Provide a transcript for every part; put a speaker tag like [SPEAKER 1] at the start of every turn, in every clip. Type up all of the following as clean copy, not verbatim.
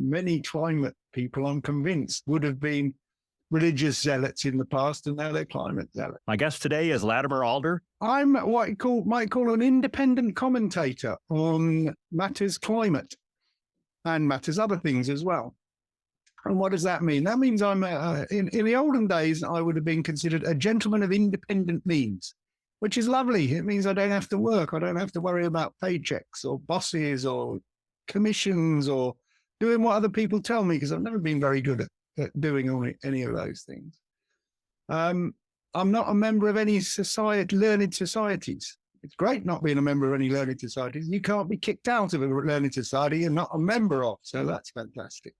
[SPEAKER 1] many climate people, I'm convinced, would have been religious zealots in the past, and now they're climate zealots.
[SPEAKER 2] My guest today is Latimer Alder.
[SPEAKER 1] I'm what you might call an independent commentator on matters climate and matters other things as well. And what does that mean? That means I'm in the olden days, I would have been considered a gentleman of independent means, which is lovely. It means I don't have to work. I don't have to worry about paychecks or bosses or commissions or doing what other people tell me, because I've never been very good at doing any of those things. I'm not a member of any learned societies. It's great not being a member of any learned societies. You can't be kicked out of a learned society you're not a member of, so that's fantastic.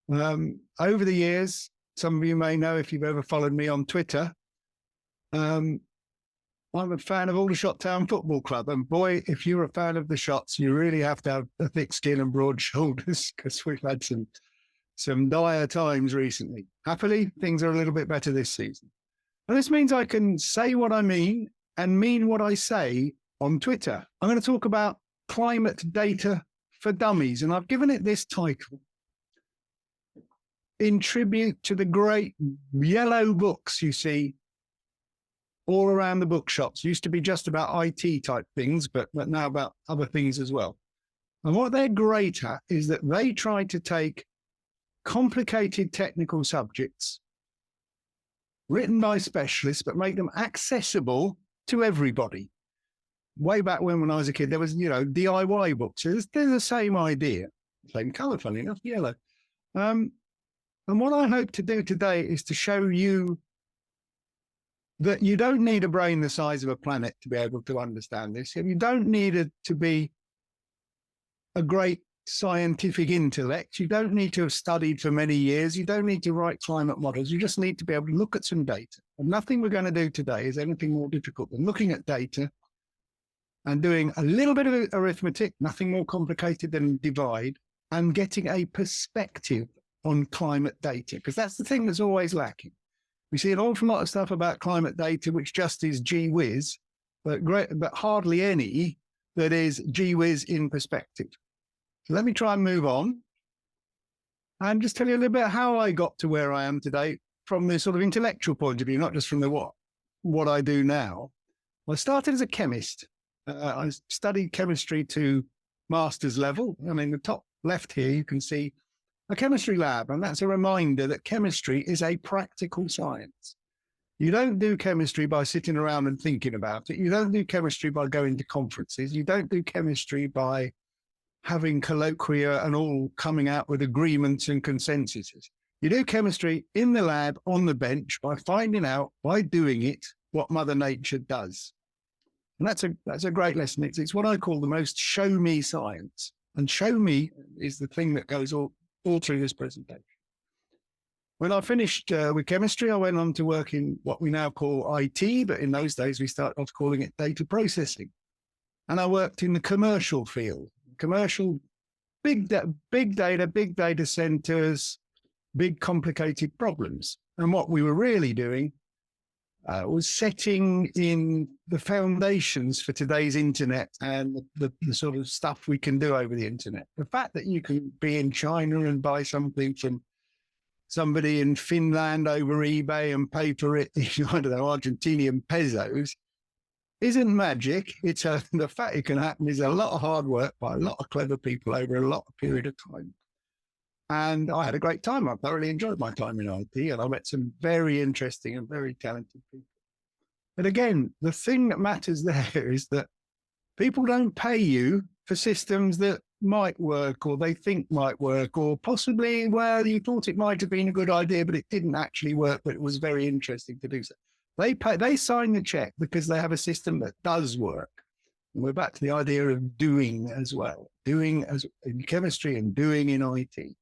[SPEAKER 1] Over the years, some of you may know if you've ever followed me on Twitter, I'm a fan of Aldershot Town Football Club. And boy, if you're a fan of the Shots, you really have to have a thick skin and broad shoulders, because we've had some dire times recently. Happily, things are a little bit better this season. And this means I can say what I mean and mean what I say on Twitter. I'm going to talk about climate data for dummies. And I've given it this title in tribute to the great yellow books you see all around the bookshops. Used to be just about IT type things, but now about other things as well. And what they're great at is that they try to take complicated technical subjects written by specialists, but make them accessible to everybody. Way back when I was a kid, there was, DIY books. They're the same idea, same color, funny enough, yellow. And what I hope to do today is to show you that you don't need a brain the size of a planet to be able to understand this. You don't need it to be a great scientific intellect. You don't need to have studied for many years. You don't need to write climate models. You just need to be able to look at some data. And nothing we're going to do today is anything more difficult than looking at data and doing a little bit of arithmetic, nothing more complicated than divide, and getting a perspective on climate data, because that's the thing that's always lacking. We see an awful lot of stuff about climate data, which just is gee whiz, but hardly any that is gee whiz in perspective. So let me try and move on and just tell you a little bit how I got to where I am today from the sort of intellectual point of view, not just from the what I do now. I started as a chemist. I studied chemistry to master's level. And in the top left here, you can see a chemistry lab. And that's a reminder that chemistry is a practical science. You don't do chemistry by sitting around and thinking about it. You don't do chemistry by going to conferences. You don't do chemistry by having colloquia and all coming out with agreements and consensuses. You do chemistry in the lab, on the bench, by finding out, by doing it, what Mother Nature does. And that's a great lesson. It's what I call the most show me science. And show me is the thing that goes all through this presentation. When I finished with chemistry, I went on to work in what we now call IT, but in those days we started off calling it data processing. And I worked in the commercial field. Commercial, big data centers, big complicated problems. And what we were really doing was setting in the foundations for today's internet and the sort of stuff we can do over the internet. The fact that you can be in China and buy something from somebody in Finland over eBay and pay for it in, I don't know, Argentinian pesos isn't magic. It's the fact it can happen is a lot of hard work by a lot of clever people over a lot of period of time. And I had a great time. I thoroughly enjoyed my time in IT, and I met some very interesting and very talented people. But again, the thing that matters there is that people don't pay you for systems that might work or they think might work, or possibly, well, you thought it might have been a good idea, but it didn't actually work, but it was very interesting to do so. They sign the check because they have a system that does work. And we're back to the idea of doing as well, doing as in chemistry and doing in IT.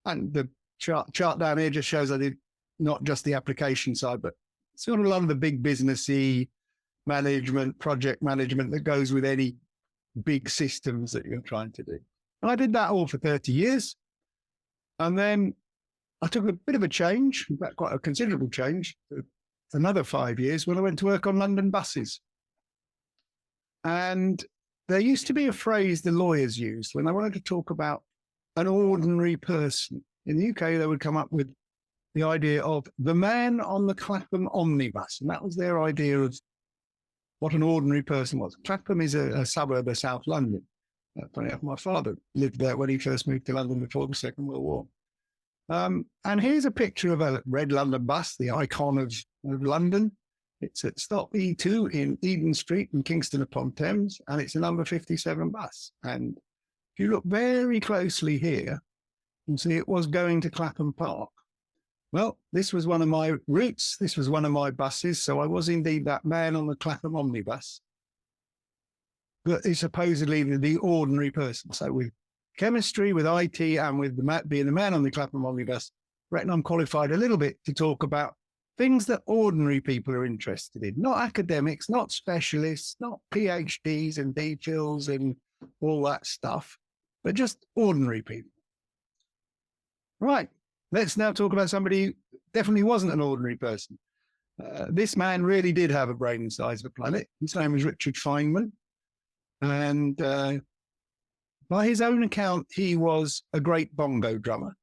[SPEAKER 1] And the chart down here just shows I did not just the application side, but sort of a lot of the big businessy management, project management that goes with any big systems that you're trying to do. And I did that all for 30 years. And then I took a bit of a change, in fact, quite a considerable change, another 5 years when I went to work on London buses. And there used to be a phrase the lawyers used when they wanted to talk about an ordinary person. In the UK, they would come up with the idea of the man on the Clapham omnibus. And that was their idea of what an ordinary person was. Clapham is a suburb of South London. Funny enough, my father lived there when he first moved to London before the Second World War. And here's a picture of a red London bus, the icon of London. It's at stop E2 in Eden Street in Kingston upon Thames, and it's a number 57 bus. And if you look very closely here, you'll see it was going to Clapham Park. Well, this was one of my routes. This was one of my buses. So I was indeed that man on the Clapham omnibus. But it's supposedly the ordinary person. So with chemistry, with IT, and with being the man on the Clapham omnibus, I reckon I'm qualified a little bit to talk about things that ordinary people are interested in. Not academics, not specialists, not PhDs and DPhils and all that stuff, but just ordinary people. Right. Let's now talk about somebody who definitely wasn't an ordinary person. This man really did have a brain the size of a planet. His name was Richard Feynman. And by his own account, he was a great bongo drummer.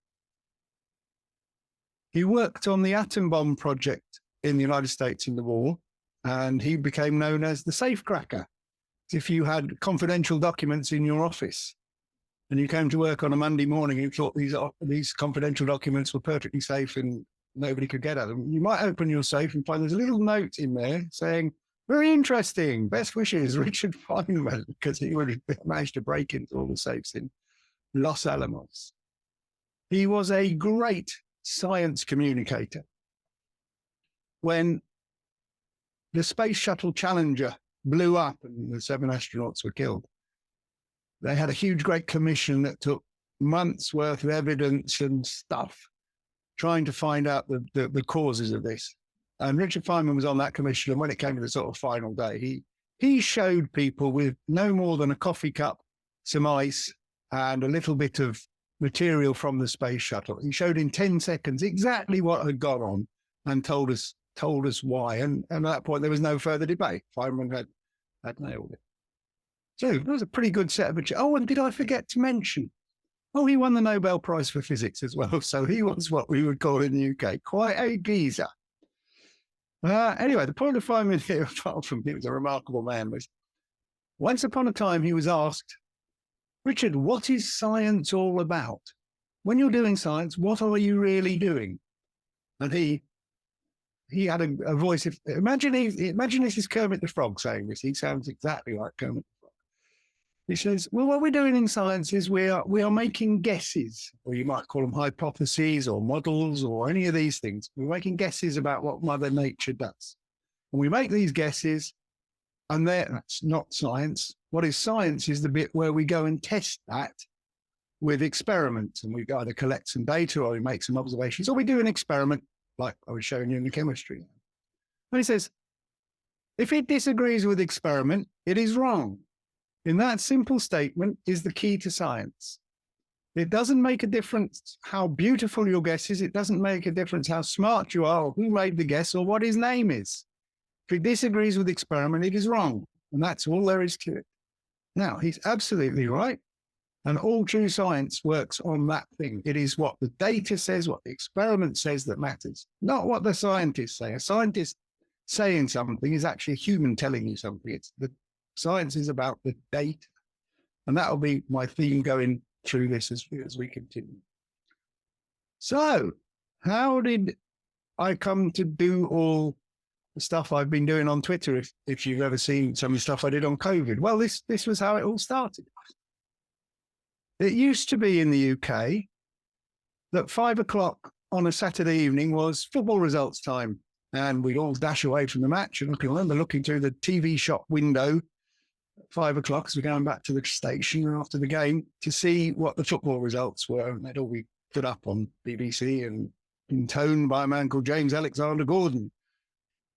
[SPEAKER 1] He worked on the atom bomb project in the United States in the war, and he became known as the safecracker. If you had confidential documents in your office, and you came to work on a Monday morning, you thought these confidential documents were perfectly safe and nobody could get at them, you might open your safe and find there's a little note in there saying, very interesting, best wishes, Richard Feynman, because he would have managed to break into all the safes in Los Alamos. He was a great science communicator. When the Space Shuttle Challenger blew up and the 7 astronauts were killed, they had a huge, great commission that took months' worth of evidence and stuff trying to find out the causes of this. And Richard Feynman was on that commission. And when it came to the sort of final day, he showed people with no more than a coffee cup, some ice, and a little bit of material from the space shuttle. He showed in 10 seconds exactly what had gone on and told us why. And at that point, there was no further debate. Feynman had nailed it. So that was a pretty good set of achievements. Oh, and did I forget to mention? Oh, he won the Nobel Prize for Physics as well. So he was what we would call in the UK quite a geezer. Anyway, the point of Feynman here, apart from he was a remarkable man, was once upon a time he was asked, Richard, what is science all about? When you're doing science, what are you really doing? And he had a voice. Imagine this is Kermit the Frog saying this. He sounds exactly like Kermit the Frog. He says, well, what we're doing in science is we are making guesses, or you might call them hypotheses or models or any of these things. We're making guesses about what Mother Nature does. And we make these guesses, and that's not science. What is science is the bit where we go and test that with experiments, and we either collect some data or we make some observations, or we do an experiment like I was showing you in the chemistry. And he says, if it disagrees with experiment, it is wrong. In that simple statement is the key to science. It doesn't make a difference how beautiful your guess is. It doesn't make a difference how smart you are, or who made the guess, or what his name is. If it disagrees with experiment, it is wrong. And that's all there is to it. Now, he's absolutely right. And all true science works on that thing. It is what the data says, what the experiment says that matters, not what the scientists say. A scientist saying something is actually a human telling you something. It's the science is about the data. And that'll be my theme going through this as we continue. So how did I come to do all the stuff I've been doing on Twitter? If you've ever seen some of the stuff I did on COVID, well, this was how it all started. It used to be in the UK that 5 o'clock on a Saturday evening was football results time. And we'd all dash away from the match. And I can remember looking through the TV shop window at 5 o'clock as we're going back to the station after the game to see what the football results were. And they'd all be put up on BBC and intoned by a man called James Alexander Gordon.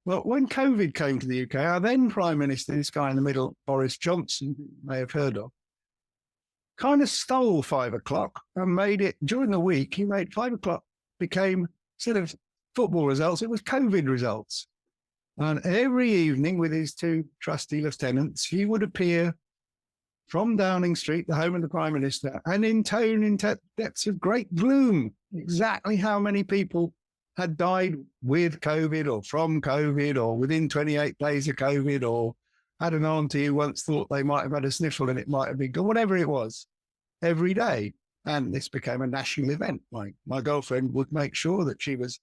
[SPEAKER 1] Well, when COVID came to the UK, our then Prime Minister, this guy in the middle, Boris Johnson, who you may have heard of, kind of stole 5 o'clock and made it, during the week, he made 5 o'clock became, instead of football results, it was COVID results. And every evening with his 2 trusty lieutenants, he would appear from Downing Street, the home of the Prime Minister, and in depths of great gloom, exactly how many people had died with COVID or from COVID or within 28 days of COVID, or had an auntie who once thought they might have had a sniffle and it might have been good, whatever it was, every day. And this became a national event. My girlfriend would make sure that she was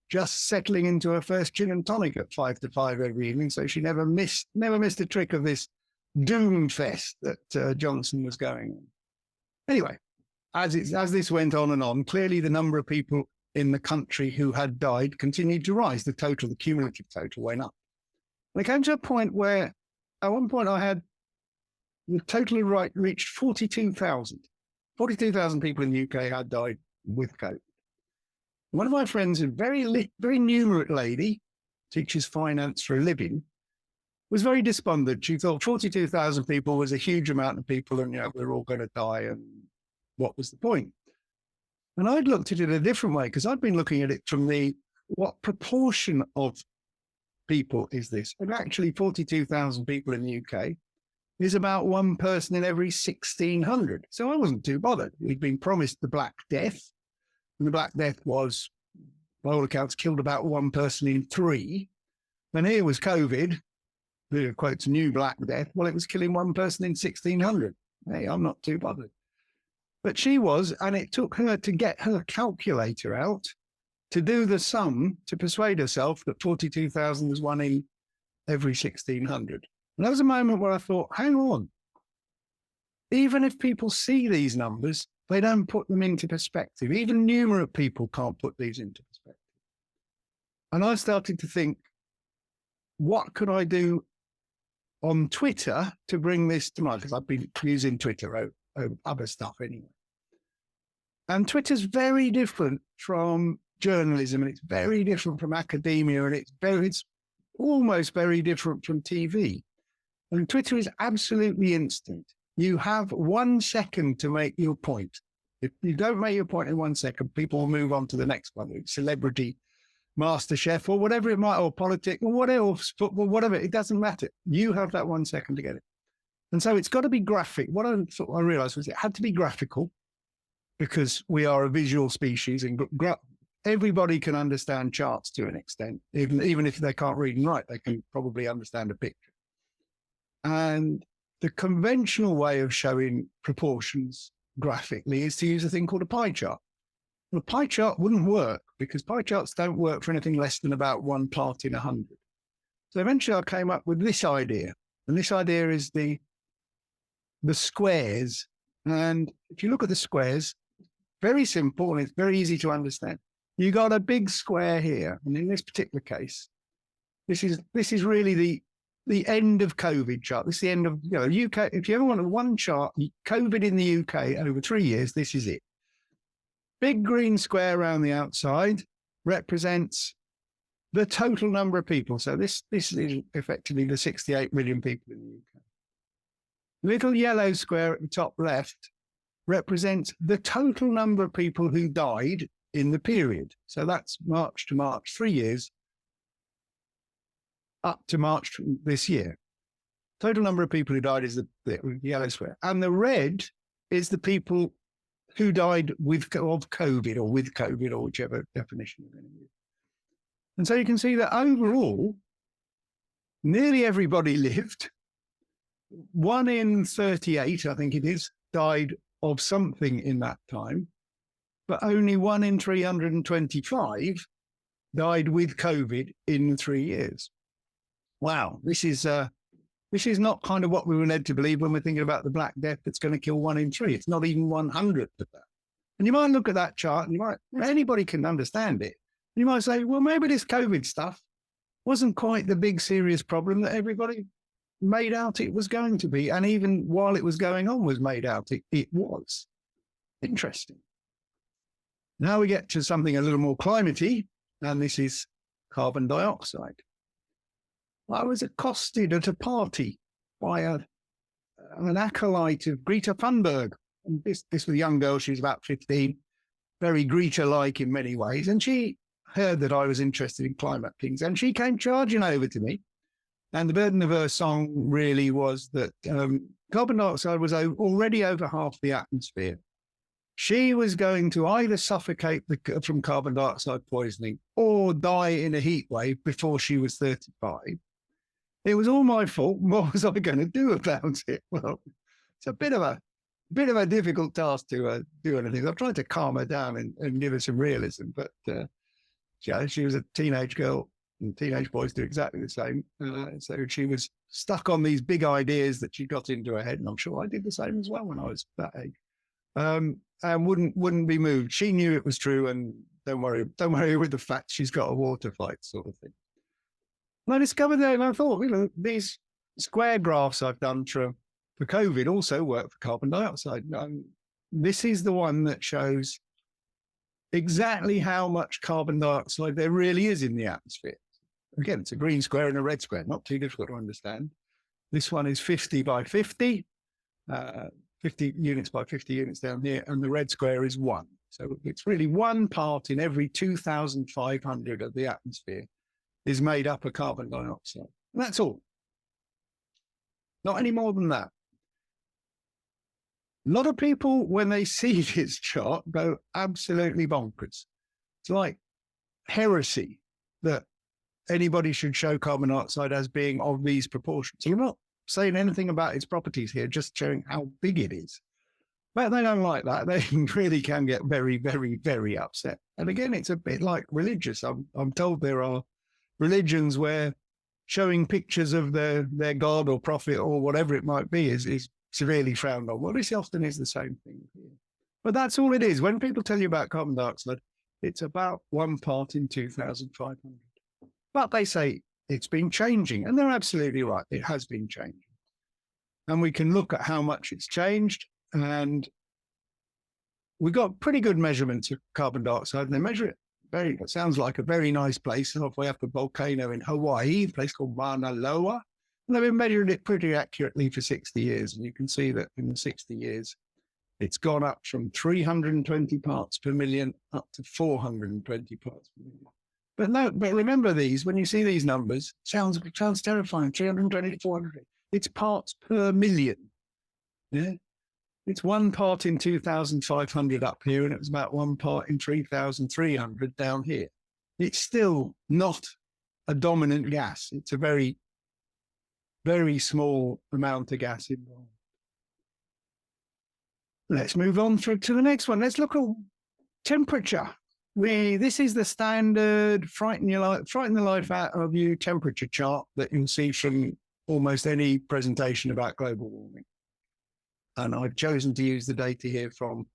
[SPEAKER 1] just settling into her first gin and tonic at 5 to 5 every evening, so she never missed a trick of this doom fest that Johnson was going on. Anyway, as this went on and on, clearly the number of people in the country who had died continued to rise. The cumulative total went up. And it came to a point where, at one point, I had the total reached 42,000. 42,000 people in the UK had died with COVID. One of my friends, a very numerate lady, teaches finance for a living, was very despondent. She thought 42,000 people was a huge amount of people, and we're all going to die, and what was the point? And I'd looked at it a different way, because I'd been looking at it from what proportion of people is this? And actually 42,000 people in the UK is about one person in every 1,600. So I wasn't too bothered. We'd been promised the Black Death, and the Black Death was, by all accounts, killed about one person in 3. And here was COVID, the quotes, new Black Death. Well, it was killing one person in 1,600. Hey, I'm not too bothered. But she was, and it took her to get her calculator out to do the sum to persuade herself that 42,000 was one in every 1,600. And that was a moment where I thought, hang on. Even if people see these numbers, they don't put them into perspective. Even numerate people can't put these into perspective. And I started to think, what could I do on Twitter to bring this to mind? Because I've been using Twitter over other stuff anyway. And Twitter's very different from journalism, and it's very different from academia, and it's almost very different from TV. And Twitter is absolutely instant. You have 1 second to make your point. If you don't make your point in 1 second, people will move on to the next one. It's celebrity, MasterChef, or whatever it might, or politics, or whatever, or football, whatever. It doesn't matter. You have that 1 second to get it. And so it's got to be graphic. What I realized was it had to be graphical, because we are a visual species, and everybody can understand charts to an extent. Even if they can't read and write, they can probably understand a picture. And the conventional way of showing proportions graphically is to use a thing called a pie chart. Well, a pie chart wouldn't work, because pie charts don't work for anything less than about 1 part in 100. So eventually I came up with this idea. And this idea is the squares. And if you look at the squares, very simple, and it's very easy to understand. You got a big square here. And in this particular case, this is really the end of COVID chart. This is the end of, UK. If you ever want one chart, COVID in the UK over 3 years, this is it. Big green square around the outside represents the total number of people. So this is effectively the 68 million people in the UK. Little yellow square at the top left represents the total number of people who died in the period. So that's March to March, 3 years, up to March this year. Total number of people who died is the yellow square. And the red is the people who died of COVID or with COVID, or whichever definition you're going to use. And so you can see that overall, nearly everybody lived. 1 in 38, I think it is, died of something in that time, but only 1 in 325 died with COVID in 3 years. Wow, this is not kind of what we were led to believe when we're thinking about the Black Death that's going to kill 1 in 3. It's not even 100th of that. And you might look at that chart, and anybody can understand it. You might say, well, maybe this COVID stuff wasn't quite the big serious problem that everybody made out it was going to be. And even while it was going on was made out it was. Interesting. Now we get to something a little more climatey, and this is carbon dioxide. I was accosted at a party by an acolyte of Greta Thunberg. And this was a young girl, she was about 15, very Greta-like in many ways. And she heard that I was interested in climate things, and she came charging over to me And the burden of her song really was that carbon dioxide was already over half the atmosphere. She was going to either suffocate from carbon dioxide poisoning or die in a heat wave before she was 35. It was all my fault. What was I going to do about it? Well, it's a bit of a difficult task to do anything. I've tried to calm her down and give her some realism, but she was a teenage girl, and teenage boys do exactly the same. So she was stuck on these big ideas that she got into her head, and I'm sure I did the same as well when I was that age. And wouldn't be moved. She knew it was true, and don't worry with the fact she's got a water fight sort of thing. And I discovered that, and I thought, these square graphs I've done for COVID also work for carbon dioxide. This is the one that shows exactly how much carbon dioxide there really is in the atmosphere. Again, it's a green square and a red square, not too difficult to understand. This one is 50 by 50. 50 units by 50 units down here, and the red square is 1. So it's really 1 part in every 2,500 of the atmosphere is made up of carbon dioxide. And that's all. Not any more than that. A lot of people, when they see this chart, go absolutely bonkers. It's like heresy that anybody should show carbon dioxide as being of these proportions. So you're not saying anything about its properties here, just showing how big it is. But they don't like that. They really can get very, very, very upset. And again, it's a bit like religious. I'm told there are religions where showing pictures of their god or prophet or whatever it might be is severely frowned on. Well, this often is the same thing here. But that's all it is. When people tell you about carbon dioxide, it's about 1 part in 2,500. But they say it's been changing, and they're absolutely right. It has been changing. And we can look at how much it's changed, and we've got pretty good measurements of carbon dioxide, and they measure it it sounds like a very nice place halfway up a volcano in Hawaii, a place called Mauna Loa. And they've been measuring it pretty accurately for 60 years. And you can see that in the 60 years, it's gone up from 320 parts per million up to 420 parts per million. But remember these, when you see these numbers, sounds terrifying, 320 to 400. It's parts per million. Yeah. It's 1 part in 2,500 up here, and it was about 1 part in 3,300 down here. It's still not a dominant gas. It's a very, very small amount of gas involved. Let's move on to the next one. Let's look at temperature. This is the standard frighten the life out of you temperature chart that you'll see from almost any presentation about global warming. And I've chosen to use the data here from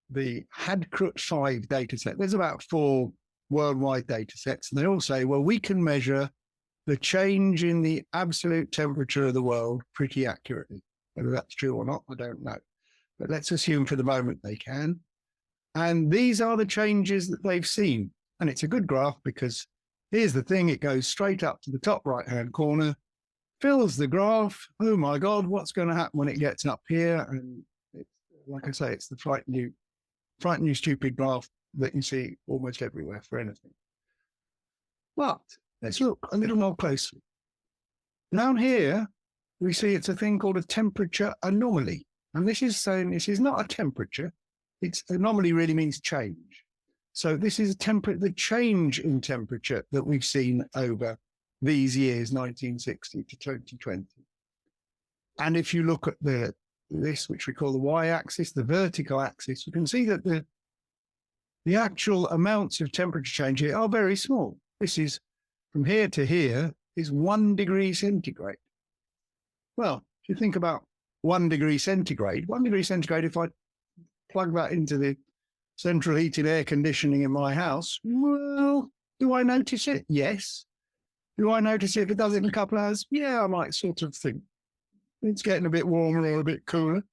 [SPEAKER 1] the Hadkrut 5 data set. There's about 4 worldwide data sets. And they all say, well, we can measure the change in the absolute temperature of the world pretty accurately. Whether that's true or not, I don't know. But let's assume for the moment they can. And these are the changes that they've seen. And it's a good graph because here's the thing. It goes straight up to the top right-hand corner, fills the graph. Oh my God, what's going to happen when it gets up here? And it's, like I say, it's the frighten you stupid graph that you see almost everywhere for anything. But let's look a little more closely. Down here, we see it's a thing called a temperature anomaly. And this is saying this is not a temperature. It's anomaly really means change. So this is the change in temperature that we've seen over these years, 1960 to 2020. And if you look at this, which we call the y-axis, the vertical axis, you can see that the actual amounts of temperature change here are very small. This is from here to here is 1 degree centigrade. Well, if you think about 1 degree centigrade, if I plug that into the central heating air conditioning in my house, well, do I notice it? Yes. Do I notice it if it does it in a couple of hours? Yeah, I might sort of think it's getting a bit warmer or a bit cooler.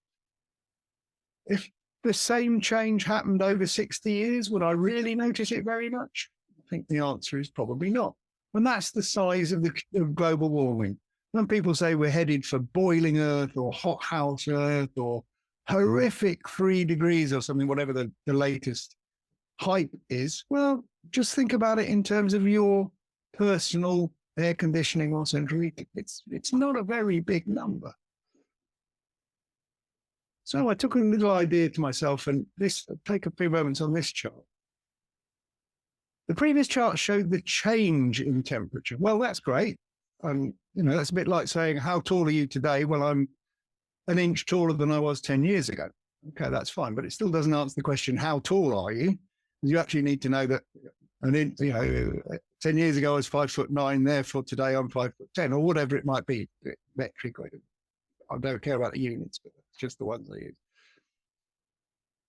[SPEAKER 1] If the same change happened over 60 years, would I really notice it very much? I think the answer is probably not. And that's the size of global warming. When people say we're headed for boiling Earth or hothouse Earth or horrific 3 degrees or something, whatever the latest hype is, well, just think about it in terms of your personal air conditioning or central heating. It's not a very big number. So I took a little idea to myself, and take a few moments on this chart. The previous chart showed the change in temperature. Well, that's great. That's a bit like saying, how tall are you today? Well, I'm an inch taller than I was 10 years ago. Okay, that's fine, but it still doesn't answer the question, how tall are you? You actually need to know that, 10 years ago I was 5'9", therefore today I'm 5'10", or whatever it might be, metric. I don't care about the units, but it's just the ones I use.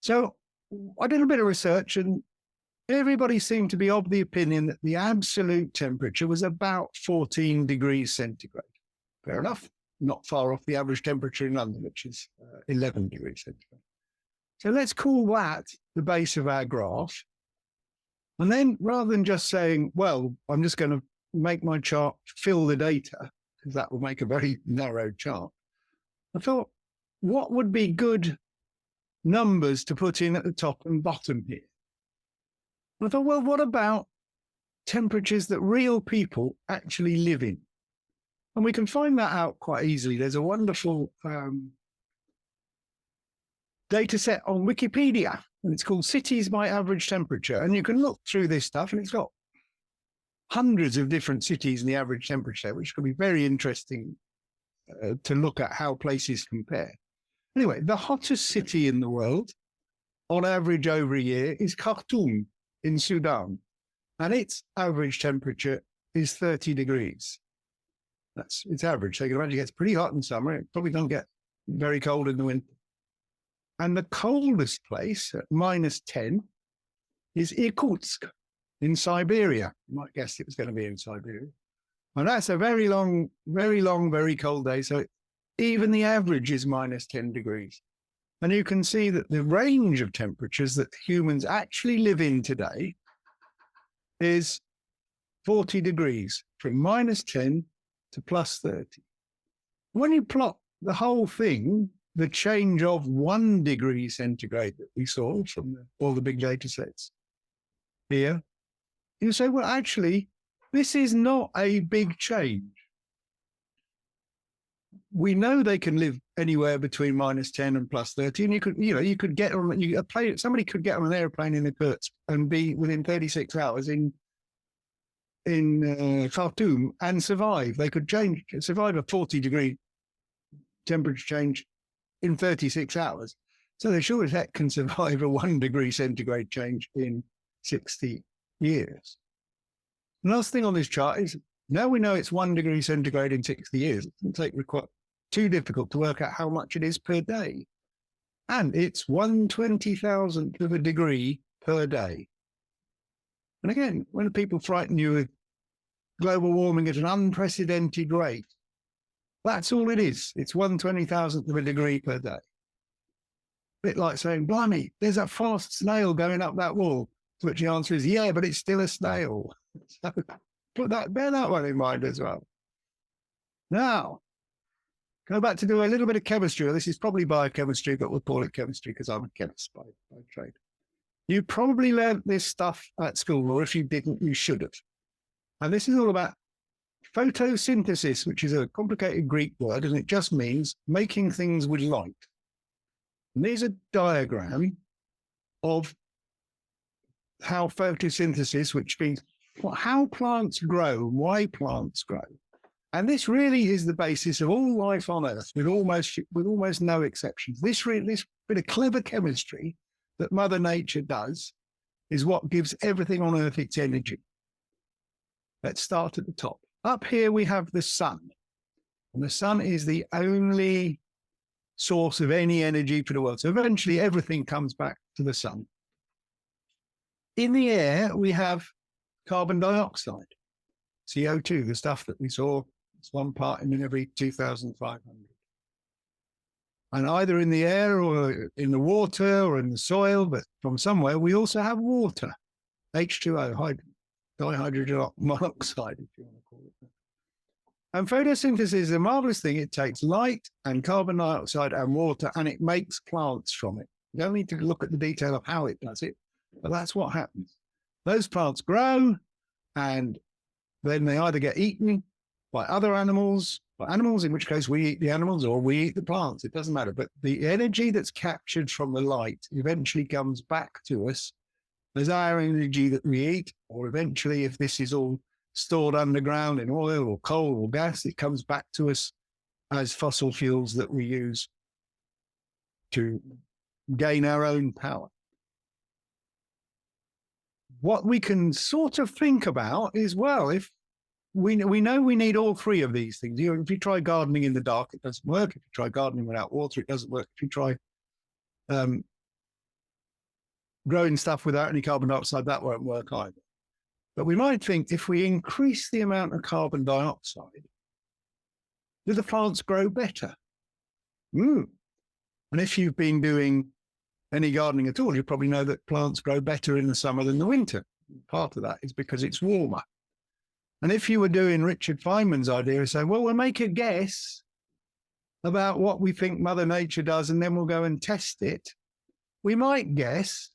[SPEAKER 1] So I did a bit of research, and everybody seemed to be of the opinion that the absolute temperature was about 14 degrees centigrade. Fair enough. Not far off the average temperature in London, which is 11 degrees centigrade. So let's call that the base of our graph. And then rather than just saying, well, I'm just going to make my chart fill the data, because that will make a very narrow chart, I thought, what would be good numbers to put in at the top and bottom here? And I thought, well, what about temperatures that real people actually live in? And we can find that out quite easily. There's a wonderful data set on Wikipedia, and it's called Cities by Average Temperature. And you can look through this stuff, and it's got hundreds of different cities and the average temperature, which could be very interesting to look at how places compare. Anyway, the hottest city in the world, on average over a year, is Khartoum in Sudan, and its average temperature is 30 degrees. It's average. So you can imagine it gets pretty hot in summer. It probably don't get very cold in the winter. And the coldest place at -10 is Irkutsk in Siberia. You might guess it was going to be in Siberia. And that's a very long, very cold day. So even the average is -10 degrees. And you can see that the range of temperatures that humans actually live in today is 40 degrees, from -10 to +30. When you plot the whole thing, the change of 1 degree centigrade that we saw from all the big data sets here, you say, well, actually, this is not a big change. We know they can live anywhere between -10 and +30, and you could get on somebody could get on an airplane in Irkutsk and be within 36 hours in Khartoum and survive. They could survive a 40-degree temperature change in 36 hours. So they sure as heck can survive a 1 degree centigrade change in 60 years. The last thing on this chart is, now we know it's 1 degree centigrade in 60 years. It doesn't take too difficult to work out how much it is per day. And it's 1/20,000th of a degree per day. And again, when people frighten you with global warming at an unprecedented rate, that's all it is. It's 1/20,000th of a degree per day. A bit like saying, blimey, there's a fast snail going up that wall. To which the answer is, yeah, but it's still a snail. So bear that one in mind as well. Now, go back to do a little bit of chemistry. This is probably biochemistry, but we'll call it chemistry because I'm a chemist by trade. You probably learned this stuff at school, or if you didn't, you should have. And this is all about photosynthesis, which is a complicated Greek word, and it just means making things with light. And there's a diagram of how photosynthesis, which means how plants grow, why plants grow. And this really is the basis of all life on Earth, with almost no exceptions. This bit of clever chemistry that Mother Nature does is what gives everything on Earth its energy. Let's start at the top. Up here we have the sun. And the sun is the only source of any energy for the world. So eventually everything comes back to the sun. In the air, we have carbon dioxide, CO2, the stuff that we saw. It's 1 part in every 2,500. And either in the air or in the water or in the soil, but from somewhere, we also have water, H2O, dihydrogen monoxide, if you want to call it that. And photosynthesis is a marvelous thing. It takes light and carbon dioxide and water, and it makes plants from it. You don't need to look at the detail of how it does it, but that's what happens. Those plants grow, and then they either get eaten by other animals, in which case we eat the animals or we eat the plants. It doesn't matter. But the energy that's captured from the light eventually comes back to us as our energy that we eat, or eventually, if this is all stored underground in oil or coal or gas, it comes back to us as fossil fuels that we use to gain our own power. What we can sort of think about is, well, if we know we need all three of these things. If you try gardening in the dark, it doesn't work. If you try gardening without water, it doesn't work. If you try growing stuff without any carbon dioxide, that won't work either. But we might think if we increase the amount of carbon dioxide, do the plants grow better? And if you've been doing any gardening at all, you probably know that plants grow better in the summer than the winter. Part of that is because it's warmer. And if you were doing Richard Feynman's idea of saying, well, we'll make a guess about what we think Mother Nature does, and then we'll go and test it, we might guess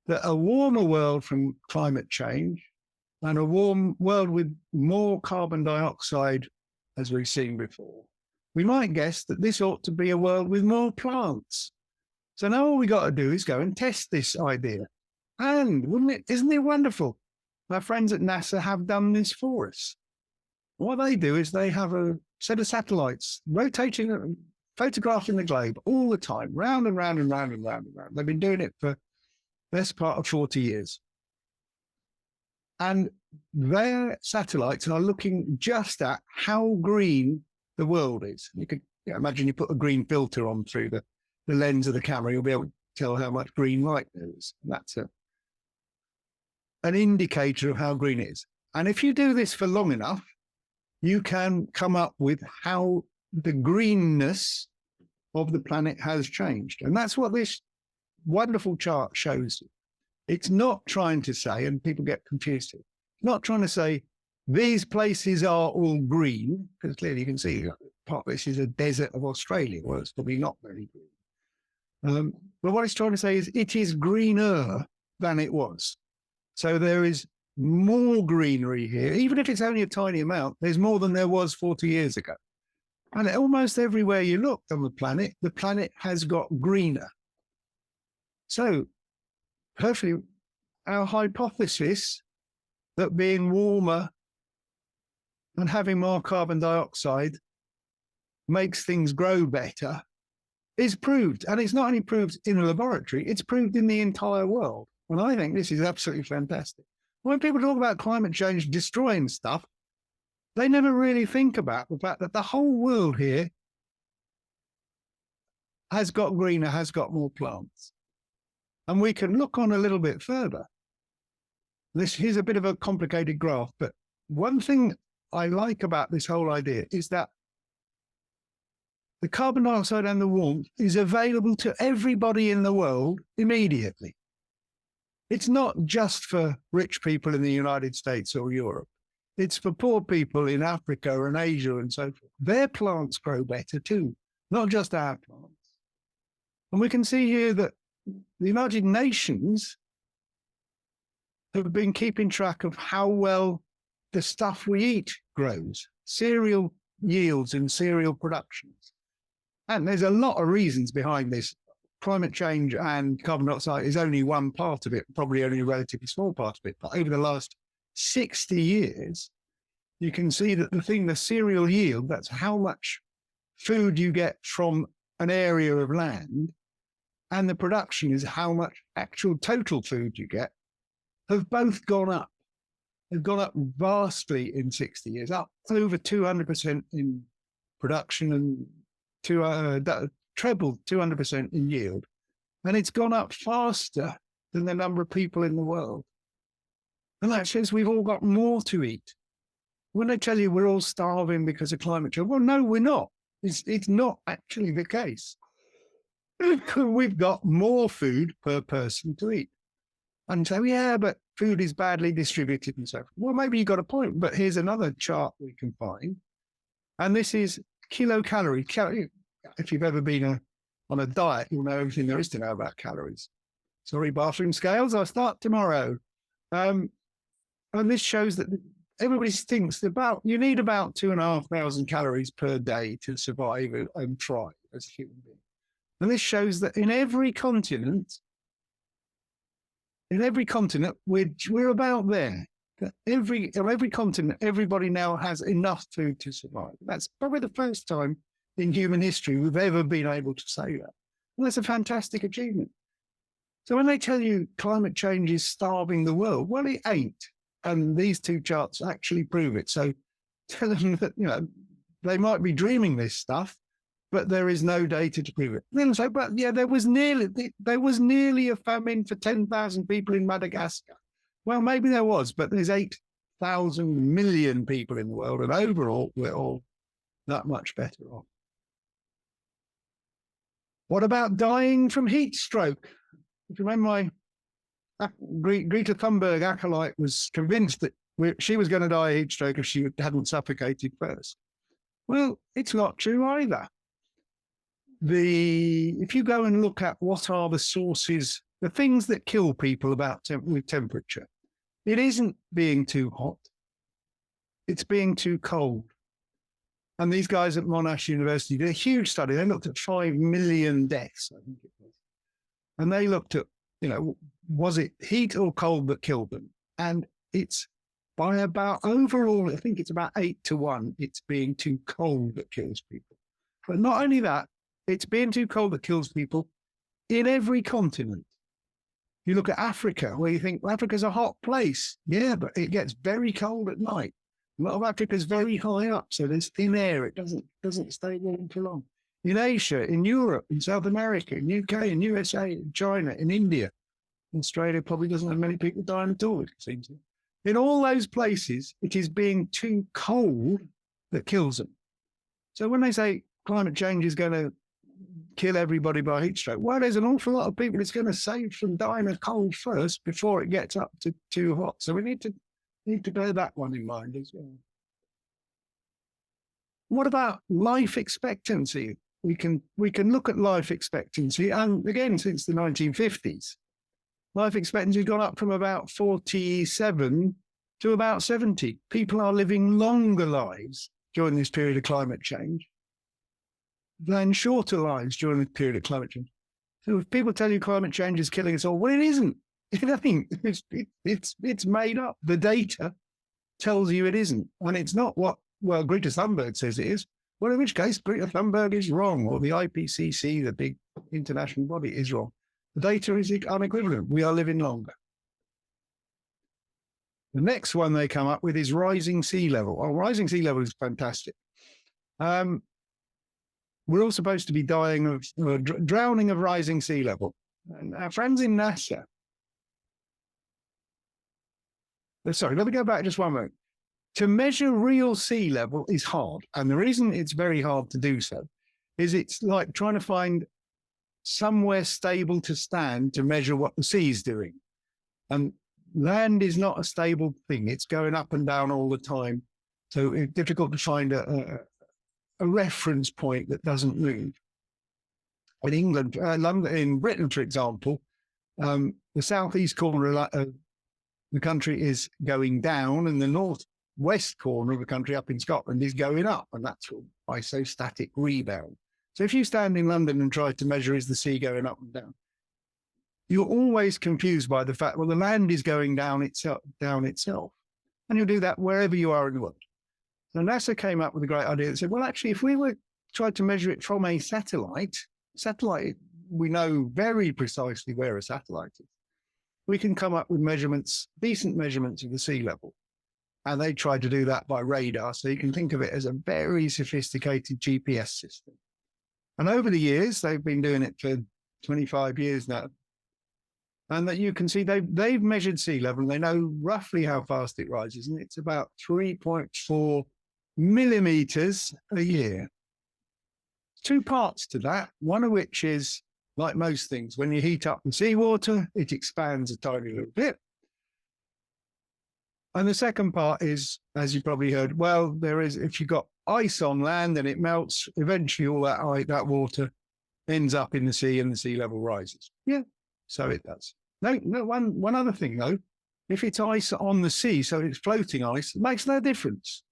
[SPEAKER 1] that a warmer world from climate change and a warm world with more carbon dioxide, as we've seen before, we might guess that this ought to be a world with more plants. So now all we got to do is go and test this idea. And isn't it wonderful? Our friends at NASA have done this for us. What they do is they have a set of satellites rotating, photographing the globe all the time, round and round and round and round and round. They've been doing it for the best part of 40 years. And their satellites are looking just at how green the world is. You could imagine you put a green filter on through the lens of the camera, you'll be able to tell how much green light there is. And that's an indicator of how green it is. And if you do this for long enough, you can come up with how the greenness of the planet has changed. And that's what this wonderful chart shows you. It's not trying to say, and people get confused here, not trying to say these places are all green, because clearly you can see part of this is a desert of Australia, where it's probably not very green. But what it's trying to say is it is greener than it was. So there is more greenery here, even if it's only a tiny amount, there's more than there was 40 years ago. And almost everywhere you look on the planet has got greener. So perfectly, our hypothesis that being warmer and having more carbon dioxide makes things grow better is proved. And it's not only proved in a laboratory, it's proved in the entire world. And I think this is absolutely fantastic. When people talk about climate change destroying stuff, they never really think about the fact that the whole world here has got greener, has got more plants. And we can look on a little bit further. Here's a bit of a complicated graph, but one thing I like about this whole idea is that the carbon dioxide and the warmth is available to everybody in the world immediately. It's not just for rich people in the United States or Europe. It's for poor people in Africa and Asia and so forth. Their plants grow better too, not just our plants. And we can see here that the United Nations have been keeping track of how well the stuff we eat grows, cereal yields and cereal productions. And there's a lot of reasons behind this. Climate change and carbon dioxide is only one part of it, probably only a relatively small part of it. But over the last 60 years, you can see that the cereal yield, that's how much food you get from an area of land, and the production is how much actual total food you get, have both gone up. They've gone up vastly in 60 years, up over 200% in production and trebled 200% in yield. And it's gone up faster than the number of people in the world. And that says we've all got more to eat. When I tell you we're all starving because of climate change, well, no, we're not. It's not actually the case. We've got more food per person to eat. And so, yeah, but food is badly distributed and so forth. Well, maybe you got a point, but here's another chart we can find. And this is kilocalorie. If you've ever been on a diet, you'll know everything there is to know about calories. Sorry, bathroom scales, I'll start tomorrow. And this shows that everybody thinks you need about 2,500 calories per day to survive and thrive as a human being. And this shows that in every continent, we're about there. Every continent, everybody now has enough food to survive. That's probably the first time in human history we've ever been able to say that. And that's a fantastic achievement. So when they tell you climate change is starving the world, well, it ain't. And these two charts actually prove it. So tell them that, they might be dreaming this stuff, but there is no data to prove it. Then say, but yeah, there was nearly a famine for 10,000 people in Madagascar. Well, maybe there was, but there's 8,000 million people in the world, and overall, we're all that much better off. What about dying from heat stroke? If you remember, my Greta Thunberg acolyte was convinced that she was going to die of heat stroke if she hadn't suffocated first. Well, it's not true either. If you go and look at what are the sources, the things that kill people with temperature, it isn't being too hot. It's being too cold. And these guys at Monash University did a huge study. They looked at 5 million deaths, I think it was. And they looked at, was it heat or cold that killed them? And it's by about overall, I think it's about 8-1. It's being too cold that kills people. But not only that, it's being too cold that kills people in every continent. You look at Africa, where you think, well, Africa's a hot place. Yeah, but it gets very cold at night. A lot of Africa is very high up, so there's thin air. It doesn't stay warm for long. In Asia, in Europe, in South America, in UK, in USA, in China, in India, Australia probably doesn't have many people dying at all, it seems. In all those places, it is being too cold that kills them. So when they say climate change is going to kill everybody by heat stroke, well, there's an awful lot of people it's going to save from dying of cold first before it gets up to too hot. So we need to bear that one in mind as well. What about life expectancy? We can look at life expectancy, and again, since the 1950s, life expectancy has gone up from about 47 to about 70. People are living longer lives during this period of climate change than shorter lives during the period of climate change. So if people tell you climate change is killing us all, well, it isn't. It ain't. It's made up. The data tells you it isn't. And it's not what, Greta Thunberg says it is. Well, in which case, Greta Thunberg is wrong, or the IPCC, the big international body, is wrong. The data is unequivalent. We are living longer. The next one they come up with is rising sea level. Well, rising sea level is fantastic. We're all supposed to be dying of drowning of rising sea level. And our friends in NASA. Sorry, let me go back just one moment. To measure real sea level is hard. And the reason it's very hard to do so is it's like trying to find somewhere stable to stand to measure what the sea is doing. And land is not a stable thing. It's going up and down all the time. So it's difficult to find a reference point that doesn't move. In England, London, in Britain, for example, the southeast corner of the country is going down, and the northwest corner of the country up in Scotland is going up, and that's what isostatic rebound. So if you stand in London and try to measure, is the sea going up and down, you're always confused by the fact, well, the land is going down itself, and you'll do that wherever you are in the world. So NASA came up with a great idea that said, well, actually, if we were tried to measure it from a satellite, we know very precisely where a satellite is. We can come up with measurements, decent measurements of the sea level. And they tried to do that by radar. So you can think of it as a very sophisticated GPS system. And over the years, they've been doing it for 25 years now. And that you can see they've measured sea level, and they know roughly how fast it rises. And it's about 3.4 millimeters a year. Two parts to that, one of which is, like most things, when you heat up the seawater, it expands a tiny little bit. And the second part is, as you probably heard, well, if you've got ice on land and it melts, eventually all that water ends up in the sea and the sea level rises. Yeah, so it does. No, one other thing though, If it's ice on the sea, so it's floating ice, it makes no difference.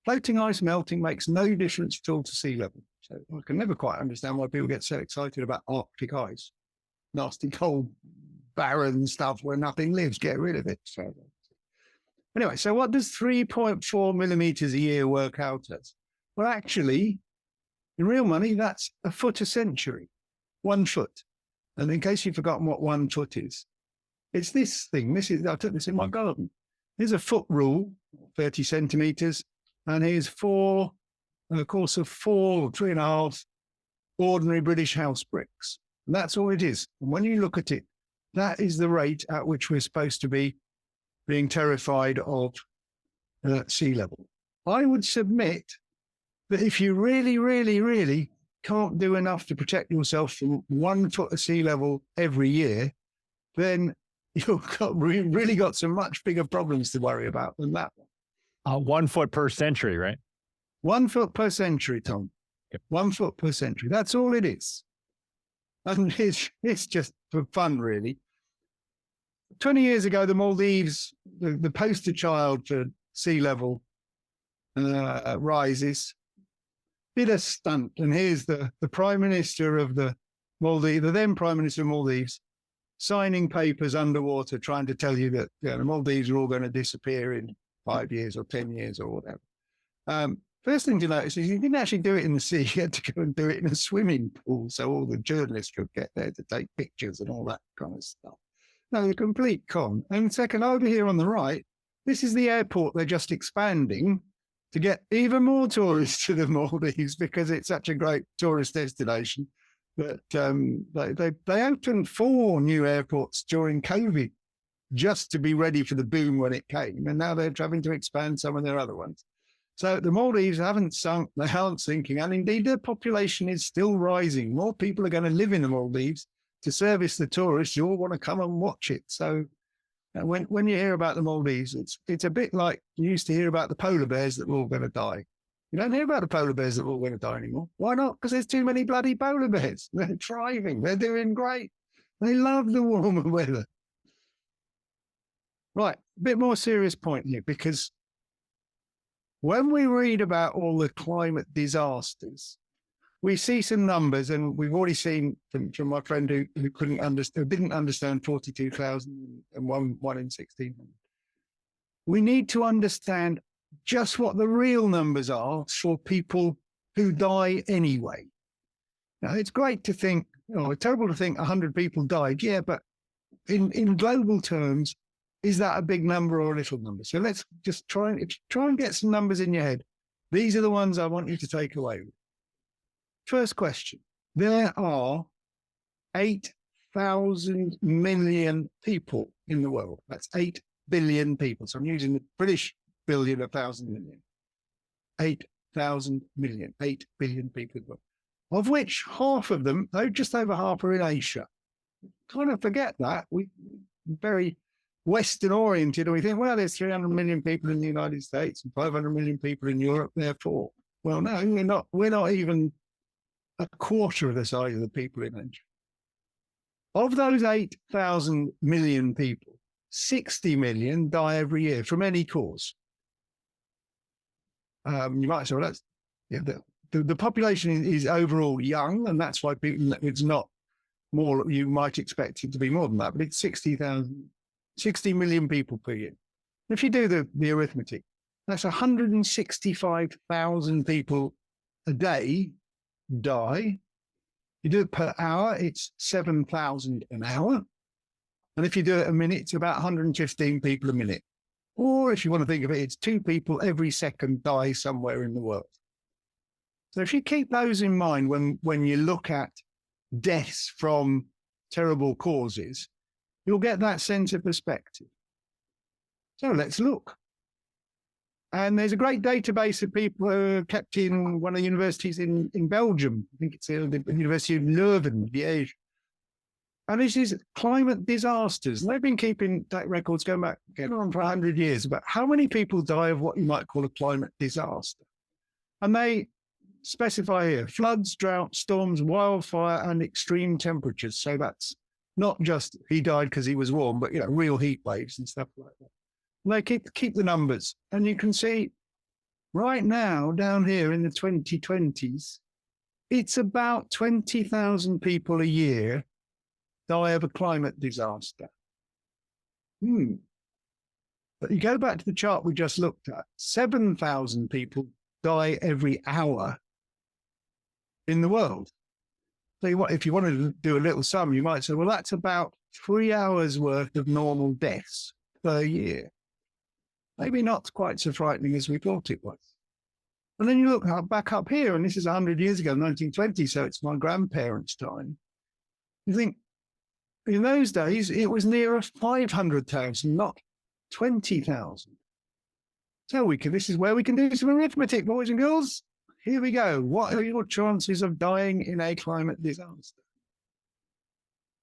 [SPEAKER 1] Floating ice melting makes no difference at all to sea level. So I can never quite understand why people get so excited about Arctic ice. Nasty, cold, barren stuff where nothing lives. Get rid of it. So anyway, so what does 3.4 millimeters a year work out as? Well, actually, in real money, that's a foot a century, 1 foot. And in case you've forgotten what 1 foot is, it's this thing. I took this in my garden. Here's a foot rule, 30 centimeters, and here's a course of 3.5 ordinary British house bricks. And that's all it is. And when you look at it, that is the rate at which we're supposed to be being terrified of sea level. I would submit that if you really, really, really can't do enough to protect yourself from 1 foot of sea level every year, then you've really got some much bigger problems to worry about than that one.
[SPEAKER 2] 1 foot per century, right?
[SPEAKER 1] 1 foot per century, Tom.
[SPEAKER 2] Yep.
[SPEAKER 1] 1 foot per century. That's all it is. And it's just for fun, really. 20 years ago, the Maldives, the poster child for sea level rises, did a stunt. And here's the Prime Minister of the Maldives, the then Prime Minister of Maldives, signing papers underwater, trying to tell you that the Maldives are all going to disappear in 5 years or 10 years or whatever. First thing to notice is he didn't actually do it in the sea. He had to go and do it in a swimming pool so all the journalists could get there to take pictures and all that kind of stuff. No, the complete con. And second, over here on the right, this is the airport they're just expanding to get even more tourists to the Maldives because it's such a great tourist destination. But they opened 4 new airports during COVID just to be ready for the boom when it came. And now they're having to expand some of their other ones. So the Maldives haven't sunk, they aren't sinking. And indeed, their population is still rising. More people are going to live in the Maldives to service the tourists who all want to come and watch it. So when you hear about the Maldives, it's a bit like you used to hear about the polar bears that were all going to die. You don't hear about the polar bears that are all going to die anymore. Why not? Because there's too many bloody polar bears. They're thriving. They're doing great. They love the warmer weather. Right, a bit more serious point here, because when we read about all the climate disasters, we see some numbers, and we've already seen from my friend who didn't understand 42,000 and one in 16. We need to understand just what the real numbers are for people who die anyway. Now, it's great to think, it's terrible to think 100 people died. Yeah, but in global terms, is that a big number or a little number? So let's just try and get some numbers in your head. These are the ones I want you to take away. First question. There are 8,000 million people in the world. That's 8 billion people. So I'm using the British billion, 1,000 million. 8,000 million, 8 billion people in the world. Of which half of them, just over half, are in Asia. Kind of forget that. We're very Western oriented, and we think, well, there's 300 million people in the United States and 500 million people in Europe, therefore. Well, no, we're not even a quarter of the size of the people in Asia. Of those 8,000 million people, 60 million die every year from any cause. You might say, well, that's the population is overall young, and that's why it's not more. You might expect it to be more than that, but it's 60 million people per year. If you do the arithmetic, that's 165,000 people a day die. You do it per hour, it's 7,000 an hour. And if you do it a minute, it's about 115 people a minute. Or if you want to think of it, it's 2 people every second die somewhere in the world. So if you keep those in mind when you look at deaths from terrible causes, you'll get that sense of perspective. So let's look. And there's a great database of people who are kept in one of the universities in Belgium. I think it's the University of Leuven, Liège. And this is climate disasters. And they've been keeping that records going on for 100 years about how many people die of what you might call a climate disaster. And they specify here floods, drought, storms, wildfire, and extreme temperatures. So that's Not just he died because he was warm, but, real heat waves and stuff like that. And they keep the numbers. And you can see right now down here in the 2020s, it's about 20,000 people a year die of a climate disaster. But you go back to the chart we just looked at, 7,000 people die every hour in the world. So if you wanted to do a little sum, you might say, well, that's about 3 hours worth of normal deaths per year. Maybe not quite so frightening as we thought it was. And then you look back up here, and this is 100 years ago, 1920, so it's my grandparents' time. You think, in those days, it was nearer 500,000, not 20,000. So this is where we can do some arithmetic, boys and girls. Here we go. What are your chances of dying in a climate disaster?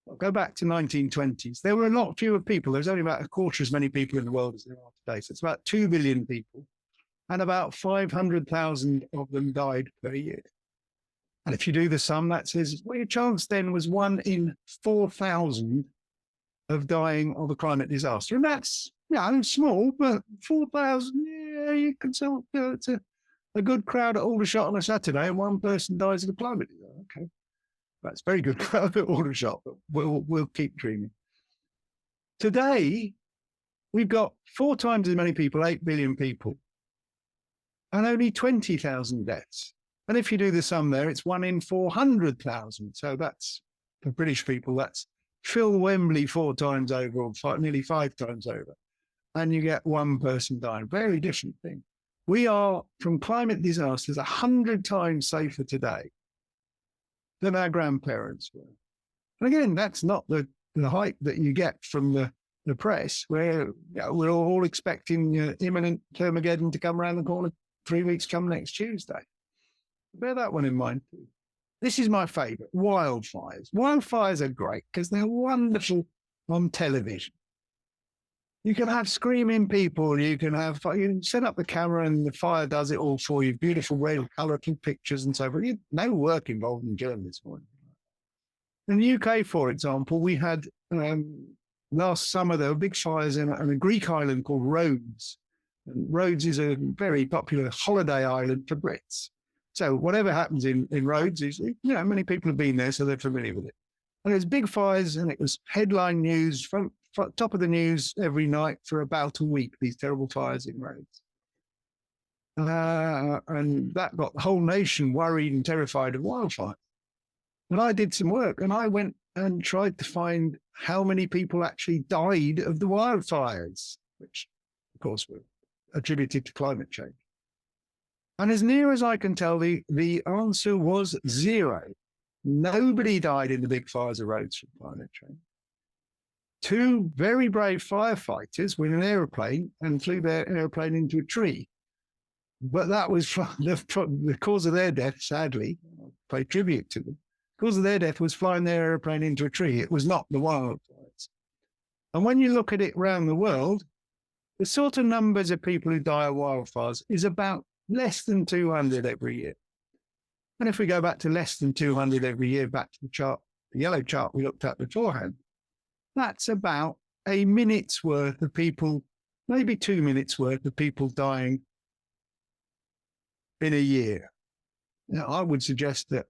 [SPEAKER 1] I'll go back to 1920s. There were a lot fewer people. There's only about a quarter as many people in the world as there are today. So it's about 2 billion people. And about 500,000 of them died per year. And if you do the sum, that says, well, your chance then was 1 in 4,000 of dying of a climate disaster. And that's, small, but 4,000, you can sell, it's a good crowd at Aldershot on a Saturday, and one person dies of a climate disaster. Okay. That's a very good crowd at Aldershot, but we'll keep dreaming. Today, we've got 4 times as many people, 8 billion people, and only 20,000 deaths. And if you do the sum there, it's 1 in 400,000. So that's, for British people, that's Phil Wembley 4 times over, or nearly 5 times over. And you get one person dying. Very different thing. We are, from climate disasters, 100 times safer today than our grandparents were. And again, that's not the hype that you get from the press, where we're all expecting imminent Thermageddon to come around the corner 3 weeks come next Tuesday. Bear that one in mind too. This is my favorite, wildfires. Wildfires are great because they're wonderful on television. You can have screaming people. You can set up the camera and the fire does it all for you. Beautiful red, colourful pictures and so forth. No work involved in journalism. In the UK, for example, we had last summer, there were big fires in a Greek island called Rhodes. And Rhodes is a very popular holiday island for Brits. So whatever happens in Rhodes is, many people have been there, so they're familiar with it. And there's big fires, and it was headline news, front top of the news every night for about a week, these terrible fires in Rhodes. And that got the whole nation worried and terrified of wildfires. And I did some work, and I went and tried to find how many people actually died of the wildfires, which, of course, were attributed to climate change. And as near as I can tell, the answer was 0. Nobody died in the big fires of Rhodes from climate change. 2 very brave firefighters were in an aeroplane and flew their aeroplane into a tree. But that was the cause of their death, sadly. I'll pay tribute to them. The cause of their death was flying their aeroplane into a tree. It was not the wildfires. And when you look at it around the world, the sort of numbers of people who die of wildfires is about less than 200 every year. And if we go back to less than 200 every year, back to the chart, the yellow chart we looked at beforehand, that's about a minute's worth of people, maybe 2 minutes worth of people dying in a year. Now, I would suggest that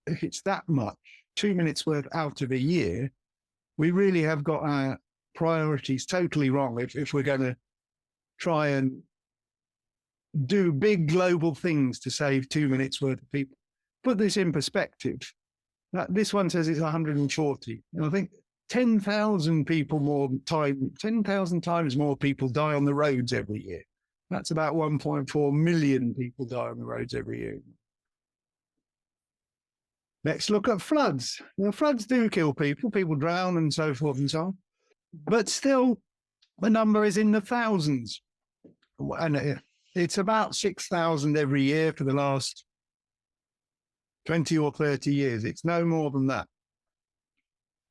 [SPEAKER 1] if it's that much, 2 minutes worth out of a year, we really have got our priorities totally wrong if we're going to try and do big global things to save 2 minutes worth of people. Put this in perspective. This one says it's 140. And I think 10,000 times more people die on the roads every year. That's about 1.4 million people die on the roads every year. Let's look at floods. Now, floods do kill people. People drown and so forth and so on. But still, the number is in the thousands. And it's about 6,000 every year for the last 20 or 30 years. It's no more than that.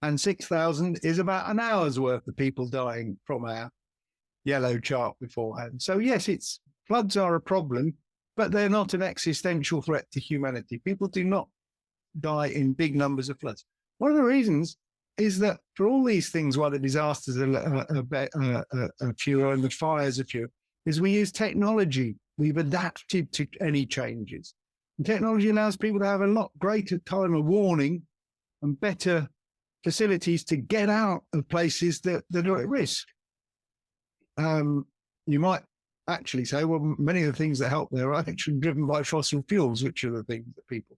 [SPEAKER 1] And 6,000 is about an hour's worth of people dying from our yellow chart beforehand. So yes, floods are a problem, but they're not an existential threat to humanity. People do not die in big numbers of floods. One of the reasons is that for all these things, while the disasters are fewer and the fires are fewer, is we use technology. We've adapted to any changes. And technology allows people to have a lot greater time of warning and better facilities to get out of places that are at risk. You might actually say, well, many of the things that help there are actually driven by fossil fuels, which are the things that people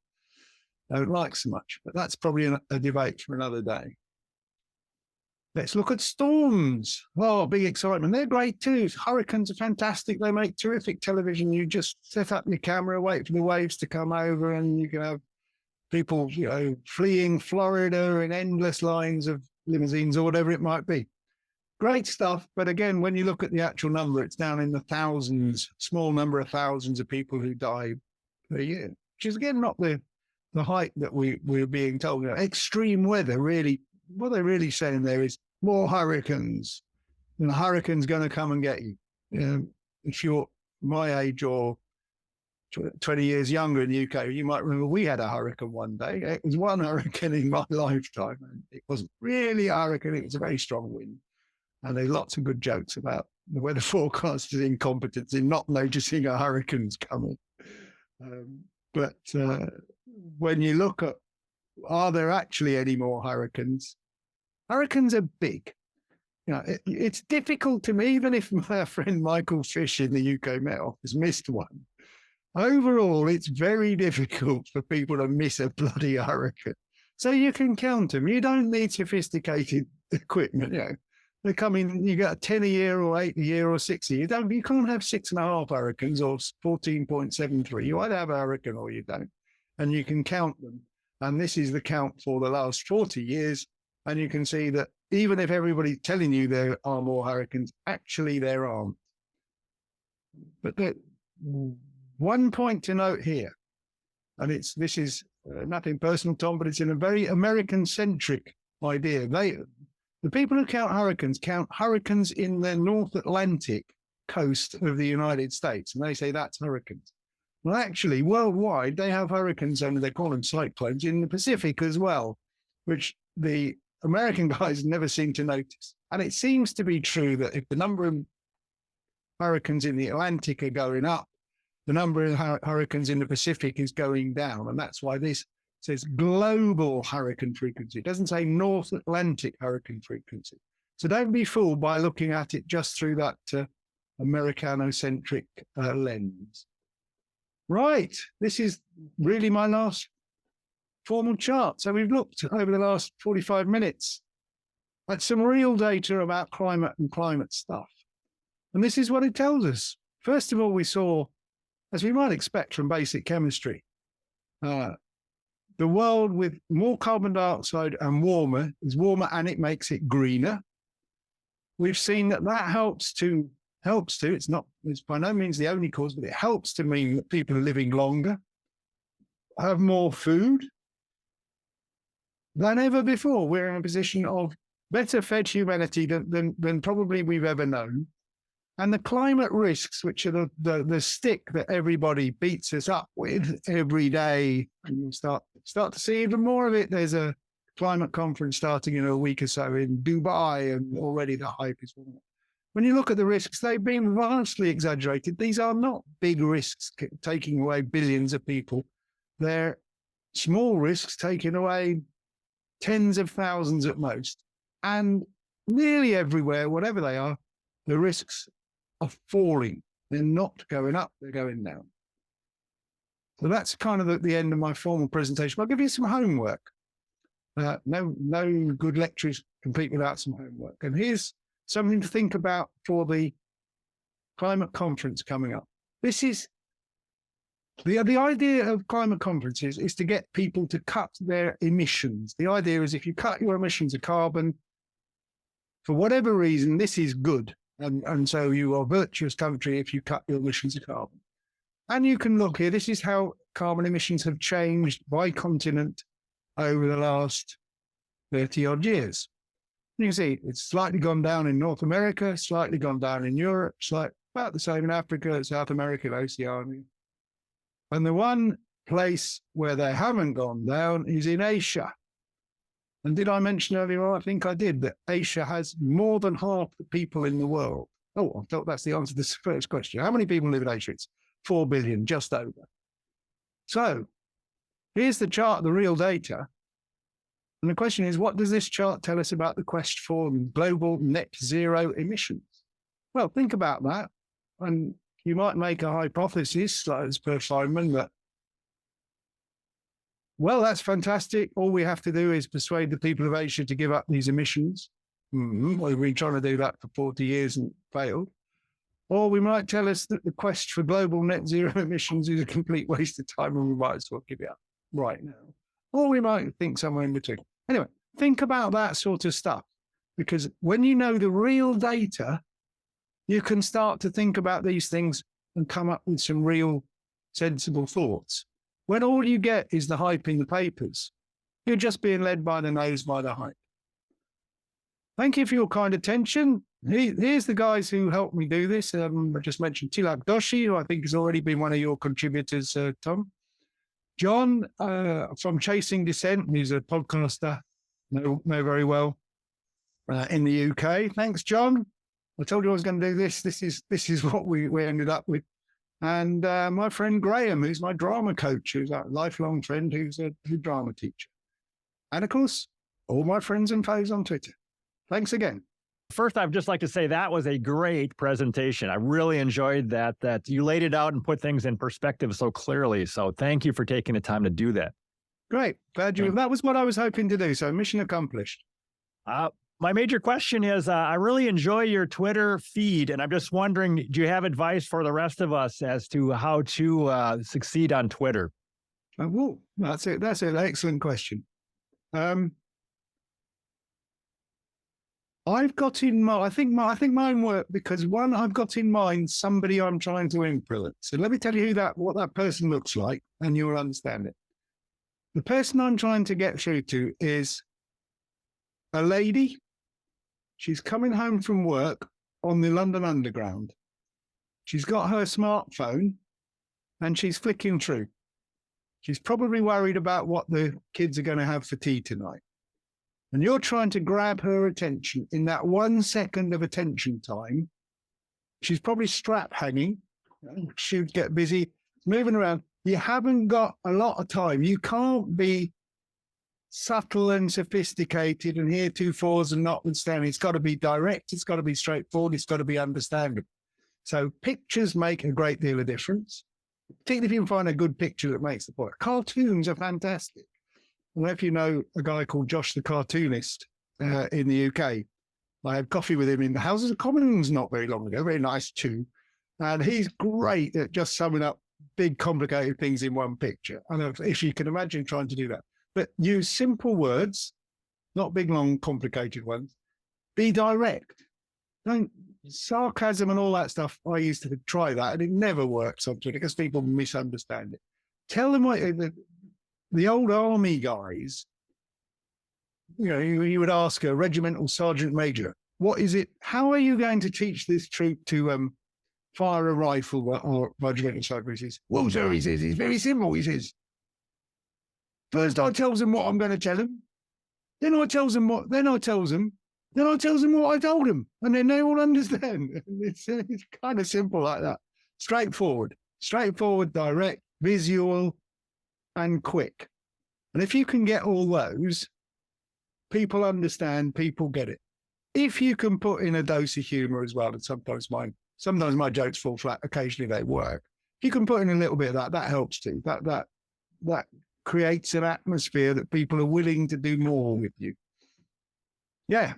[SPEAKER 1] don't like so much. But that's probably a debate for another day. Let's look at storms. Oh, big excitement. They're great too. Hurricanes are fantastic. They make terrific television. You just set up your camera, wait for the waves to come over, and you can have people, fleeing Florida in endless lines of limousines or whatever it might be. Great stuff. But again, when you look at the actual number, it's down in the thousands, small number of thousands of people who die per year, which is again not the height that we're being told. Extreme weather, really, what they're really saying there is more hurricanes. And a hurricane's going to come and get you. If you're my age or 20 years younger in the UK, you might remember we had a hurricane one day. It was one hurricane in my lifetime. And it wasn't really a hurricane. It was a very strong wind. And there's lots of good jokes about the weather forecasters' incompetence in not noticing a hurricane's coming. But when you look at, are there actually any more hurricanes? Hurricanes are big. It's difficult to me, even if my friend Michael Fish in the UK Met Office missed one. Overall, it's very difficult for people to miss a bloody hurricane. So you can count them. You don't need sophisticated equipment. They're coming, you got 10 a year or 8 a year or 6 a year. You can't have 6.5 hurricanes or 14.73. You either have a hurricane or you don't. And you can count them. And this is the count for the last 40 years. And you can see that even if everybody's telling you there are more hurricanes, actually there aren't. But one point to note here, and this is nothing personal, Tom, but it's in a very American-centric idea. The people who count hurricanes in the North Atlantic coast of the United States, and they say that's hurricanes. Well, actually, worldwide, they have hurricanes, and they call them cyclones, in the Pacific as well, which the American guys never seem to notice. And it seems to be true that if the number of hurricanes in the Atlantic are going up, the number of hurricanes in the Pacific is going down. And that's why this says global hurricane frequency. It doesn't say North Atlantic hurricane frequency. So don't be fooled by looking at it just through that Americanocentric lens. Right, this is really my last formal chart. So we've looked over the last 45 minutes at some real data about climate and climate stuff. And this is what it tells us. First of all, we saw, as we might expect from basic chemistry, the world with more carbon dioxide and warmer is warmer, and it makes it greener. We've seen that helps to, it's by no means the only cause, but it helps to mean that people are living longer, have more food than ever before. We're in a position of better fed humanity than probably we've ever known. And the climate risks, which are the stick that everybody beats us up with every day, and you'll start to see even more of it. There's a climate conference starting in a week or so in Dubai, and already the hype is on. When you look at the risks, they've been vastly exaggerated. These are not big risks taking away billions of people. They're small risks taking away tens of thousands at most. And nearly everywhere, whatever they are, the risks are falling. They're not going up, they're going down. So that's kind of the end of my formal presentation. I'll give you some homework. No good lecture is complete without some homework. And here's something to think about for the climate conference coming up. This is the idea of climate conferences is to get people to cut their emissions. The idea is if you cut your emissions of carbon, for whatever reason, this is good. And so you are a virtuous country if you cut your emissions of carbon. And you can look here, this is how carbon emissions have changed by continent over the last 30 odd years. You can see it's slightly gone down in North America, slightly gone down in Europe, about the same in Africa, South America, and Oceania. And the one place where they haven't gone down is in Asia. And did I mention earlier, I think I did, that Asia has more than half the people in the world. Oh, I thought that's the answer to this first question. How many people live in Asia? It's 4 billion, just over. So here's the chart, the real data. And the question is, what does this chart tell us about the quest for global net zero emissions? Well, think about that. And you might make a hypothesis, like as per Feynman, that, well, that's fantastic. All we have to do is persuade the people of Asia to give up these emissions. We've been trying to do that for 40 years and failed. Or we might tell us that the quest for global net zero emissions is a complete waste of time and we might as well give it up right now. Or we might think somewhere in between. Anyway, think about that sort of stuff, because when you know the real data, you can start to think about these things and come up with some real sensible thoughts. When all you get is the hype in the papers, you're just being led by the nose by the hype. Thank you for your kind attention. Here's the guys who helped me do this. I just mentioned Tilak Doshi, who I think has already been one of your contributors, Tom. John from Chasing Descent, who's a podcaster, know very well in the UK. Thanks, John. I told you I was going to do this. This is what we ended up with. And my friend Graham, who's my drama coach, who's a lifelong friend, who's a drama teacher. And of course, all my friends and foes on Twitter. Thanks again.
[SPEAKER 2] First, I'd just like to say that was a great presentation. I really enjoyed that you laid it out and put things in perspective so clearly. So thank you for taking the time to do that.
[SPEAKER 1] Great. That was what I was hoping to do. So mission accomplished.
[SPEAKER 2] My major question is, I really enjoy your Twitter feed, and I'm just wondering, do you have advice for the rest of us as to how to succeed on Twitter?
[SPEAKER 1] Well, that's it. That's an excellent question. I've got in mind, I think mine worked because one, I've got in mind somebody I'm trying to influence. So let me tell you what that person looks like, and you'll understand it. The person I'm trying to get through to is a lady. She's coming home from work on the London Underground. She's got her smartphone and she's flicking through. She's probably worried about what the kids are going to have for tea tonight. And you're trying to grab her attention in that 1 second of attention time. She's probably strap hanging. She'd get busy moving around. You haven't got a lot of time. You can't be subtle and sophisticated and heretofores and notwithstanding. It's got to be direct. It's got to be straightforward. It's got to be understandable. So pictures make a great deal of difference, particularly if you can find a good picture that makes the point. Cartoons are fantastic. I don't know if you know a guy called Josh the Cartoonist in the UK. I had coffee with him in the Houses of Commons not very long ago. Very nice too. And he's great at just summing up big, complicated things in one picture. I don't know if you can imagine trying to do that. But use simple words, not big, long, complicated ones. Be direct. Don't sarcasm and all that stuff. I used to try that, and it never works on Twitter because people misunderstand it. Tell them what the old army guys. You know, you would ask a regimental sergeant major, "What is it? How are you going to teach this troop to fire a rifle?" Or regimental sergeant says, "Well, sir," he says, "it's very simple." He says, "First, I tells them what I'm going to tell them. Then I tells them what I told them, and then they all understand." It's kind of simple like that. Straightforward, direct, visual, and quick. And if you can get all those, people understand, people get it. If you can put in a dose of humor as well, and sometimes my jokes fall flat, occasionally they work. If you can put in a little bit of that helps too. That creates an atmosphere that people are willing to do more with you. Yeah,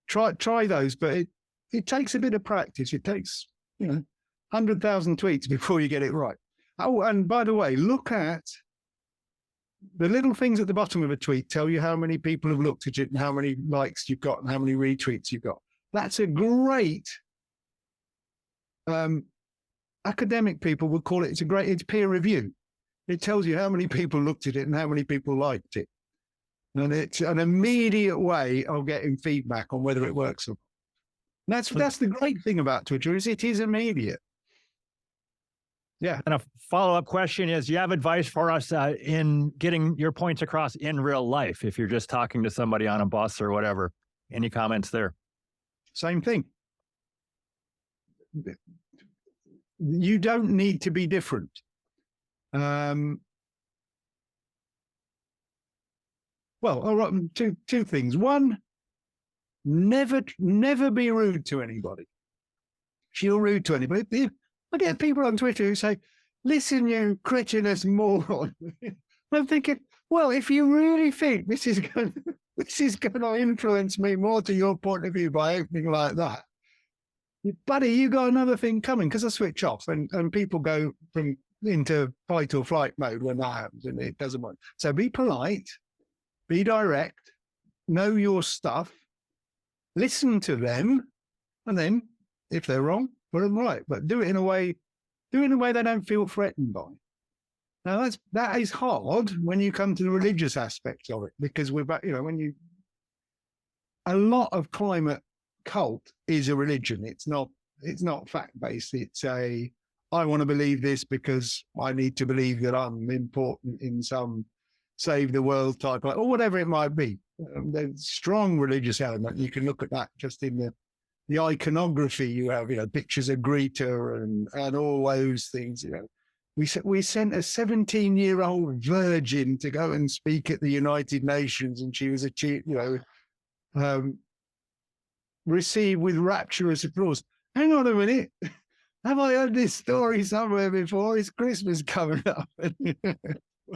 [SPEAKER 1] try those, but it takes a bit of practice. It takes 100,000 tweets before you get it right. Oh, and by the way, look at the little things at the bottom of a tweet. Tell you how many people have looked at it and how many likes you've got and how many retweets you've got. That's a great academic people would call it. It's peer review. It tells you how many people looked at it and how many people liked it. And it's an immediate way of getting feedback on whether it works or not. That's the great thing about Twitter is it is immediate. Yeah.
[SPEAKER 2] And a follow-up question is, do you have advice for us in getting your points across in real life? If you're just talking to somebody on a bus or whatever, any comments there?
[SPEAKER 1] Same thing. You don't need to be different. Well, all right, two things. One, never be rude to anybody. If you're rude to anybody, I get people on Twitter who say, "Listen, you cretinous moron." I'm thinking, well, if you really think this is going to influence me more to your point of view by opening like that, buddy, you got another thing coming, because I switch off and people go into fight or flight mode when that happens, and it doesn't work. So be polite, be direct, know your stuff, listen to them, and then if they're wrong, put them right. But do it in a way they don't feel threatened by. Now that is hard when you come to the religious aspect of it, because a lot of climate cult is a religion. It's not fact-based. It's I want to believe this because I need to believe that I'm important in some save the world type, or whatever it might be. There's strong religious element. You can look at that just in the iconography. You have, pictures of Greta and all those things. We sent a 17-year-old virgin to go and speak at the United Nations, and she was received with rapturous applause. Hang on a minute. Have I heard this story somewhere before? It's Christmas coming up.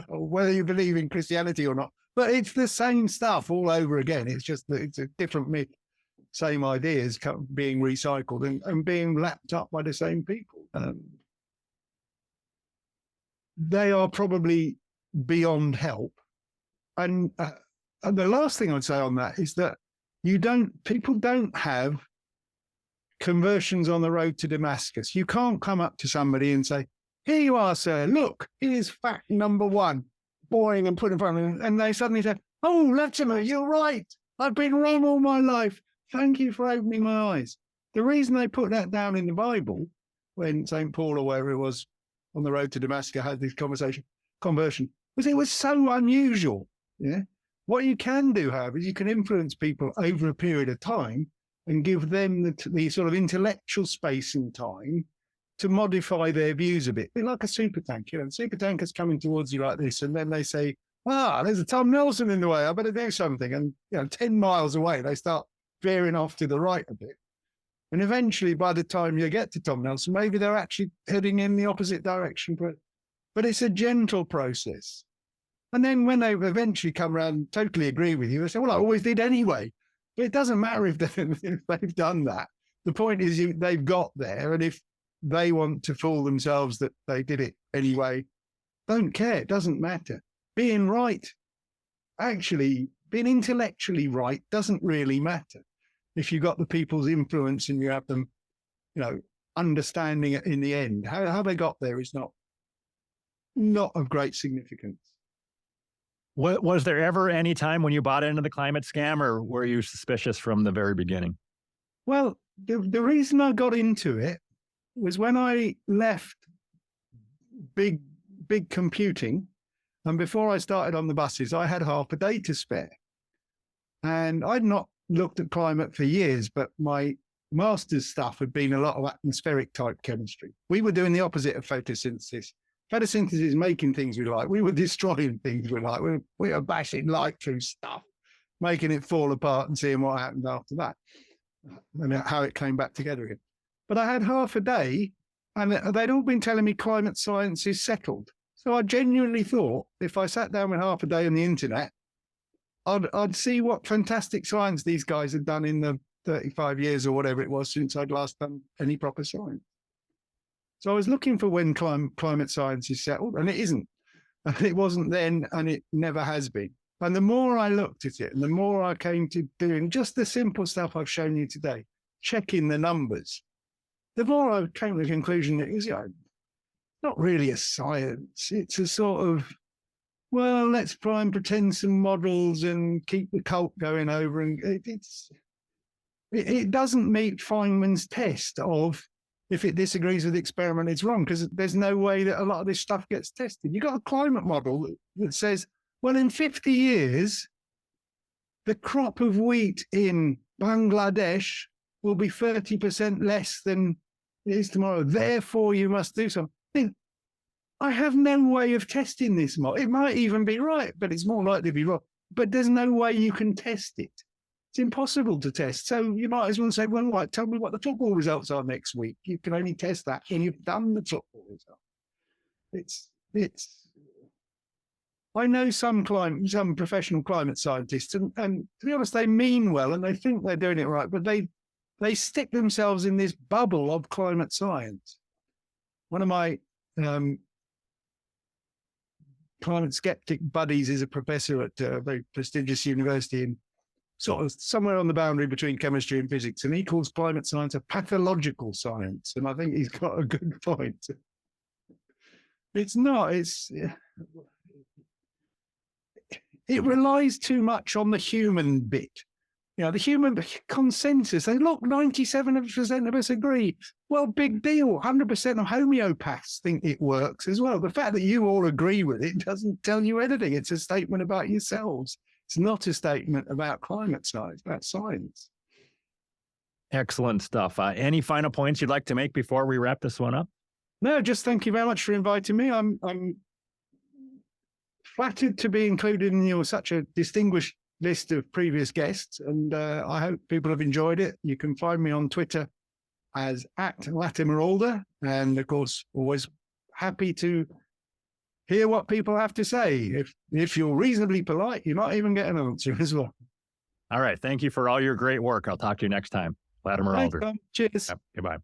[SPEAKER 1] Well, whether you believe in Christianity or not, but it's the same stuff all over again. It's just that it's a different myth, same ideas being recycled and being lapped up by the same people. They are probably beyond help. And the last thing I'd say on that is that people don't have conversions on the road to Damascus. You can't come up to somebody and say, "Here you are, sir. Look, here's fact number one," boring, and put in front of them. And they suddenly say, "Oh, Latimer, you're right. I've been wrong all my life. Thank you for opening my eyes." The reason they put that down in the Bible, when St. Paul or wherever it was on the road to Damascus had this conversion, was it was so unusual. Yeah. What you can do, however, is you can influence people over a period of time and give them the sort of intellectual space and time to modify their views a bit like a supertank. The supertanker's coming towards you like this, and then they say, "There's a Tom Nelson in the way. I better do something." And 10 miles away, they start veering off to the right a bit. And eventually, by the time you get to Tom Nelson, maybe they're actually heading in the opposite direction. But it's a gentle process. And then when they eventually come around and totally agree with you, they say, "Well, I always did anyway." But it doesn't matter if they've done that. The point is they've got there. And if they want to fool themselves that they did it anyway, don't care. It doesn't matter. Being right, actually, being intellectually right doesn't really matter. If you've got the people's influence and you have them, understanding it in the end, how they got there is not of great significance.
[SPEAKER 2] Was there ever any time when you bought into the climate scam, or were you suspicious from the very beginning?
[SPEAKER 1] Well, the reason I got into it was when I left big computing, and before I started on the buses, I had half a day to spare. And I'd not looked at climate for years, but my master's stuff had been a lot of atmospheric type chemistry. We were doing the opposite of photosynthesis. Photosynthesis is making things we like. We were destroying things we like. We were bashing light through stuff, making it fall apart and seeing what happened after that and how it came back together again. But I had half a day, and they'd all been telling me climate science is settled. So I genuinely thought if I sat down with half a day on the internet, I'd see what fantastic science these guys had done in the 35 years or whatever it was since I'd last done any proper science. So I was looking for when climate science is settled, and it isn't. And it wasn't then, and it never has been. And the more I looked at it, and the more I came to doing just the simple stuff I've shown you today, checking the numbers, the more I came to the conclusion that it's not really a science. It's a sort of, well, let's try and pretend some models and keep the cult going over. And it doesn't meet Feynman's test of if it disagrees with the experiment, it's wrong, because there's no way that a lot of this stuff gets tested. You've got a climate model that says, well, in 50 years, the crop of wheat in Bangladesh will be 30% less than it is tomorrow. Therefore, you must do something. I have no way of testing this model. It might even be right, but it's more likely to be wrong. But there's no way you can test it. It's impossible to test. So you might as well say, well, right, tell me what the football results are next week. You can only test that when you've done the football results. I know some professional climate scientists, and to be honest, they mean well and they think they're doing it right, but they stick themselves in this bubble of climate science. One of my climate skeptic buddies is a professor at a very prestigious university in sort of somewhere on the boundary between chemistry and physics, and he calls climate science a pathological science, and I think he's got a good point. It's not. It relies too much on the human bit. You know, the human consensus. They look, 97% of us agree. Well, big deal. 100% of homeopaths think it works as well. The fact that you all agree with it doesn't tell you anything. It's a statement about yourselves. It's not a statement about climate science, about science.
[SPEAKER 2] Excellent stuff. Any final points you'd like to make before we wrap this one up?
[SPEAKER 1] No, just thank you very much for inviting me. I'm flattered to be included in such a distinguished list of previous guests, and I hope people have enjoyed it. You can find me on Twitter as @Latimer Alder, and of course, always happy to hear what people have to say. If you're reasonably polite, you might even get an answer as well.
[SPEAKER 2] All right. Thank you for all your great work. I'll talk to you next time. Latimer Alder.
[SPEAKER 1] Cheers.
[SPEAKER 2] Yep. Goodbye.